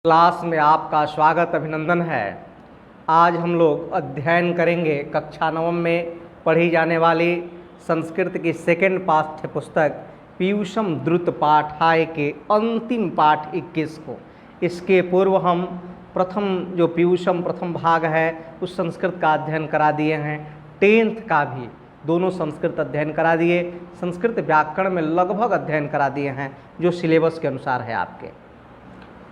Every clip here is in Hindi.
क्लास में आपका स्वागत अभिनंदन है। आज हम लोग अध्ययन करेंगे कक्षा नवम में पढ़ी जाने वाली संस्कृत की सेकंड पाठ्य पुस्तक पीयूषम द्रुत पाठाय के अंतिम पाठ 21 को। इसके पूर्व हम प्रथम भाग है उस संस्कृत का अध्ययन करा दिए हैं। 10th का भी दोनों संस्कृत अध्ययन करा दिए। संस्कृत व्याकरण में लगभग अध्ययन करा दिए हैं जो सिलेबस के अनुसार है आपके।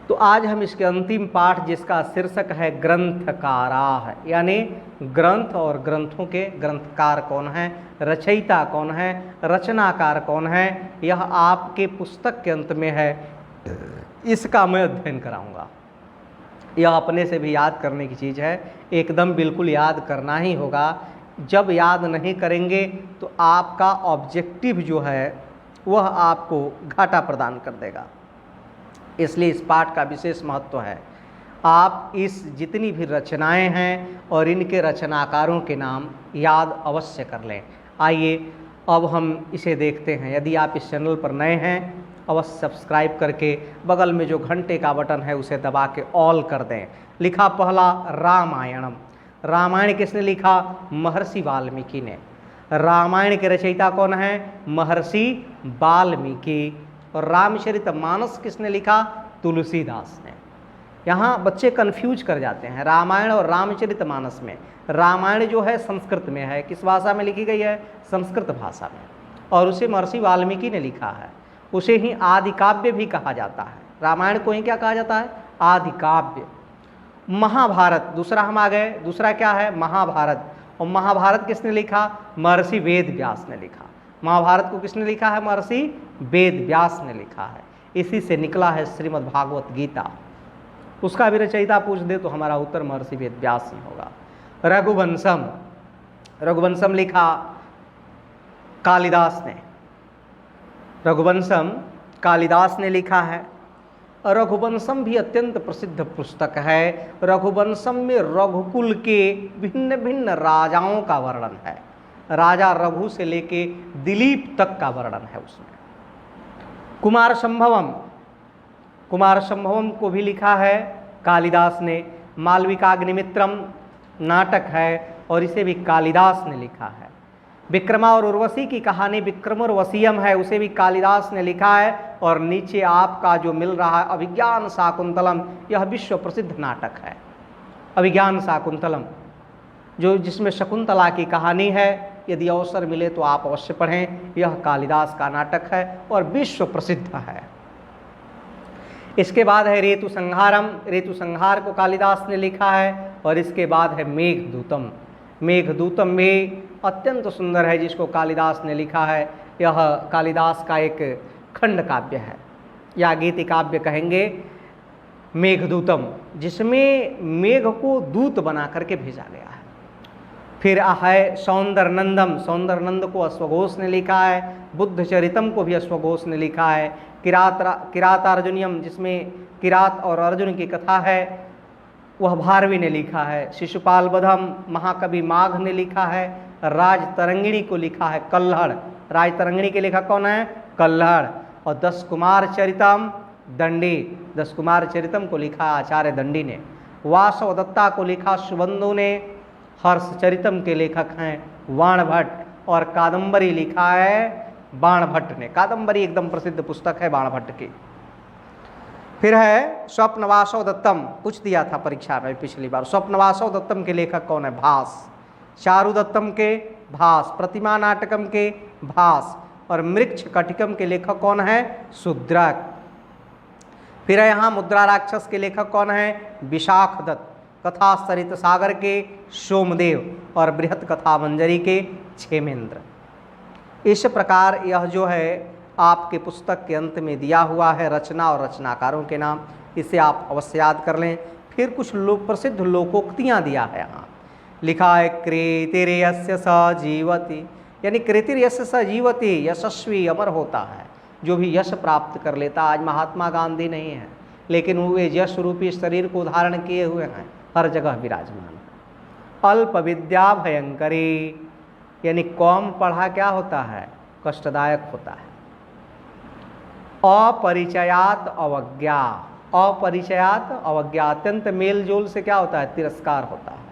तो आज हम इसके अंतिम पाठ जिसका शीर्षक है ग्रंथकाराः, यानी ग्रंथ और ग्रंथों के ग्रंथकार कौन है, रचयिता कौन है, रचनाकार कौन है, यह आपके पुस्तक के अंत में है। इसका मैं अध्ययन कराऊंगा। यह अपने से भी याद करने की चीज़ है, एकदम बिल्कुल याद करना ही होगा। जब याद नहीं करेंगे तो आपका ऑब्जेक्टिव जो है वह आपको घाटा प्रदान कर देगा। इसलिए इस पाठ का विशेष महत्व है। आप इस जितनी भी रचनाएं हैं और इनके रचनाकारों के नाम याद अवश्य कर लें। आइए अब हम इसे देखते हैं। यदि आप इस चैनल पर नए हैं अवश्य सब्सक्राइब करके बगल में जो घंटे का बटन है उसे दबा के ऑल कर दें। लिखा पहला रामायणम। रामायण किसने लिखा? महर्षि वाल्मीकि ने। रामायण के रचयिता कौन है? महर्षि वाल्मीकि। और रामचरितमानस किसने लिखा? तुलसीदास ने। यहाँ बच्चे कंफ्यूज कर जाते हैं रामायण और रामचरितमानस में। रामायण जो है संस्कृत में है, किस भाषा में लिखी गई है? संस्कृत भाषा में, और उसे महर्षि वाल्मीकि ने लिखा है। उसे ही आदि काव्य भी कहा जाता है। रामायण को ही क्या कहा जाता है? आदि काव्य। महाभारत दूसरा हम आ गए। दूसरा क्या है? महाभारत। और महाभारत किसने लिखा? महर्षि वेद व्यास ने लिखा। महाभारत को किसने लिखा है? महर्षि वेद व्यास ने लिखा है। इसी से निकला है श्रीमद् भागवत गीता। उसका भी रचयिता पूछ दे तो हमारा उत्तर महर्षि वेद व्यास ही होगा। रघुवंशम। रघुवंशम लिखा कालिदास ने। रघुवंशम कालिदास ने लिखा है। रघुवंशम भी अत्यंत प्रसिद्ध पुस्तक है। रघुवंशम में रघुकुल के भिन्न भिन्न राजाओं का वर्णन है। राजा रघु से लेके दिलीप तक का वर्णन है उसमें। कुमार संभवम। कुमार संभवम को भी लिखा है कालिदास ने। मालविकाग्निमित्रम नाटक है और इसे भी कालिदास ने लिखा है। विक्रमा और उर्वशी की कहानी विक्रम और वसीयम है, उसे भी कालिदास ने लिखा है। और नीचे आपका जो मिल रहा है अभिज्ञान शाकुंतलम, यह विश्व प्रसिद्ध नाटक है। अभिज्ञान शाकुंतलम जो जिसमें शकुंतला की कहानी है, यदि अवसर मिले तो आप अवश्य पढ़ें। यह कालिदास का नाटक है और विश्व प्रसिद्ध है। इसके बाद है ऋतु संहारम। ऋतु संहार को कालिदास ने लिखा है। और इसके बाद है मेघदूतम। मेघदूतम भी अत्यंत सुंदर है जिसको कालिदास ने लिखा है। यह कालिदास का एक खंड काव्य है या गीति काव्य कहेंगे मेघदूतम, जिसमें मेघ को दूत बना करके भेजा गया है। फिर है सौंदरनंदम। सौंदरनंद को अश्वघोष ने लिखा है। बुद्धचरितम को भी अश्वघोष ने लिखा है। किरातार्जुनियम जिसमें किरात और अर्जुन की कथा है वह भारवी ने लिखा है। शिशुपाल वधम महाकवि माघ ने लिखा है। राजतरंगिणी को लिखा है कल्हड़। राजतरंगिणी के लेखक कौन है? कल्हड़। और 10 कुमार चरितम दंडी। 10 कुमार चरितम को लिखा आचार्य दंडी ने। वासव दत्ता को लिखा सुबंधु ने। हर्षचरितम के लेखक हैं बाणभट्ट। और कादंबरी लिखा है बाणभट्ट ने। कादंबरी एकदम प्रसिद्ध पुस्तक है बाणभट्ट की। फिर है स्वप्नवासव दत्तम। पूछ दिया था परीक्षा में पिछली बार। स्वप्नवासव दत्तम के लेखक कौन है? भास। चारु दत्तम के भास। प्रतिमा नाटकम के भास। और मृक्ष कटिकम के लेखक कौन है? शूद्रक। फिर है यहाँ मुद्रा राक्षस के लेखक कौन है? विशाख दत्त। कथा सरित सागर के सोमदेव। और बृहत कथा मंजरी के क्षेमेंद्र। इस प्रकार यह जो है आपके पुस्तक के अंत में दिया हुआ है रचना और रचनाकारों के नाम। इसे आप अवश्य याद कर लें। फिर कुछ प्रसिद्ध लोकोक्तियाँ दिया है यहाँ। लिखा है कृतिर्यस्य स जीवति, यानी कृतिर्यस्य स जीवति, यशस्वी अमर होता है जो भी यश प्राप्त कर लेता। आज महात्मा गांधी नहीं है लेकिन वे यश रूपी शरीर को धारण किए हुए हैं, हर जगह विराजमान है। अल्प विद्या भयंकरी, यानी कम पढ़ा क्या होता है? कष्टदायक होता है। अपरिचयात अवज्ञा, अपरिचयात अवज्ञा, अत्यंत मेल जोल से क्या होता है? तिरस्कार होता है।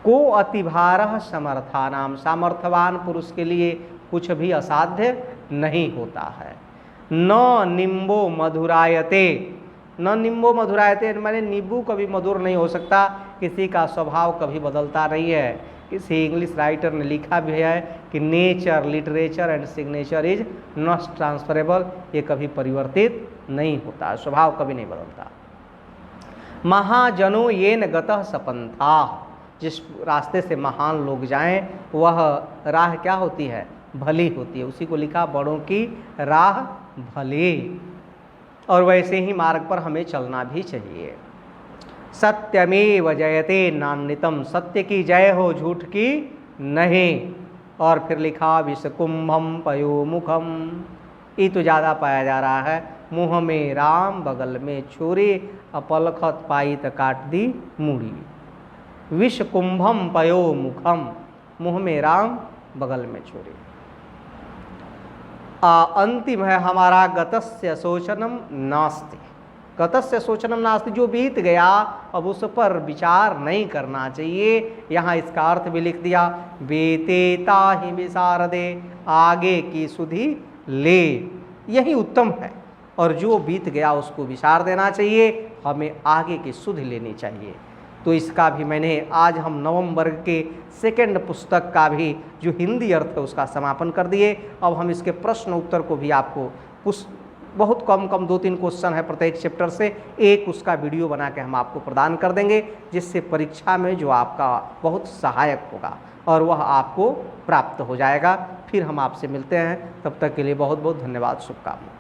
को अतिभारः समर्थानाम, सामर्थ्यवान पुरुष के लिए कुछ भी असाध्य नहीं होता है। न निम्बो मधुरायते, न निम्बो मधुरायते माने नींबू कभी मधुर नहीं हो सकता, किसी का स्वभाव कभी बदलता नहीं है। किसी इंग्लिश राइटर ने लिखा भी है कि nature, literature and signature is not transferable, ये कभी परिवर्तित नहीं होता, स्वभाव कभी नहीं बदलता। महाजनो येन गतः सपंथा, जिस रास्ते से महान लोग जाएं वह राह क्या होती है? भली होती है। उसी को लिखा बड़ों की राह भली, और वैसे ही मार्ग पर हमें चलना भी चाहिए। सत्यमेव जयते नान्यतम, सत्य की जय हो, झूठ की नहीं। और फिर लिखा विषकुंभम पयोमुखम, ये तो ज़्यादा पाया जा रहा है। मुँह में राम बगल में छुरी, अपलखत पाई त काट दी मूड़ी। विषकुंभम पयोमुखम, मुँह में राम बगल में छुरी। अंतिम है हमारा गतस्य शोचनम नास्ति। गतस्य शोचनम नास्ति, जो बीत गया अब उस पर विचार नहीं करना चाहिए। यहाँ इसका अर्थ भी लिख दिया, बेतेता ही विशारदे, आगे की सुधि ले, यही उत्तम है। और जो बीत गया उसको विचार देना चाहिए, हमें आगे की सुधि लेनी चाहिए। तो इसका भी मैंने आज हम नवम वर्ग के सेकंड पुस्तक का भी जो हिंदी अर्थ है उसका समापन कर दिए। अब हम इसके प्रश्न उत्तर को भी आपको बहुत कम 2-3 क्वेश्चन है प्रत्येक चैप्टर से, एक उसका वीडियो बना के हम आपको प्रदान कर देंगे, जिससे परीक्षा में जो आपका बहुत सहायक होगा और वह आपको प्राप्त हो जाएगा। फिर हम आपसे मिलते हैं, तब तक के लिए बहुत बहुत धन्यवाद, शुभकामनाएं।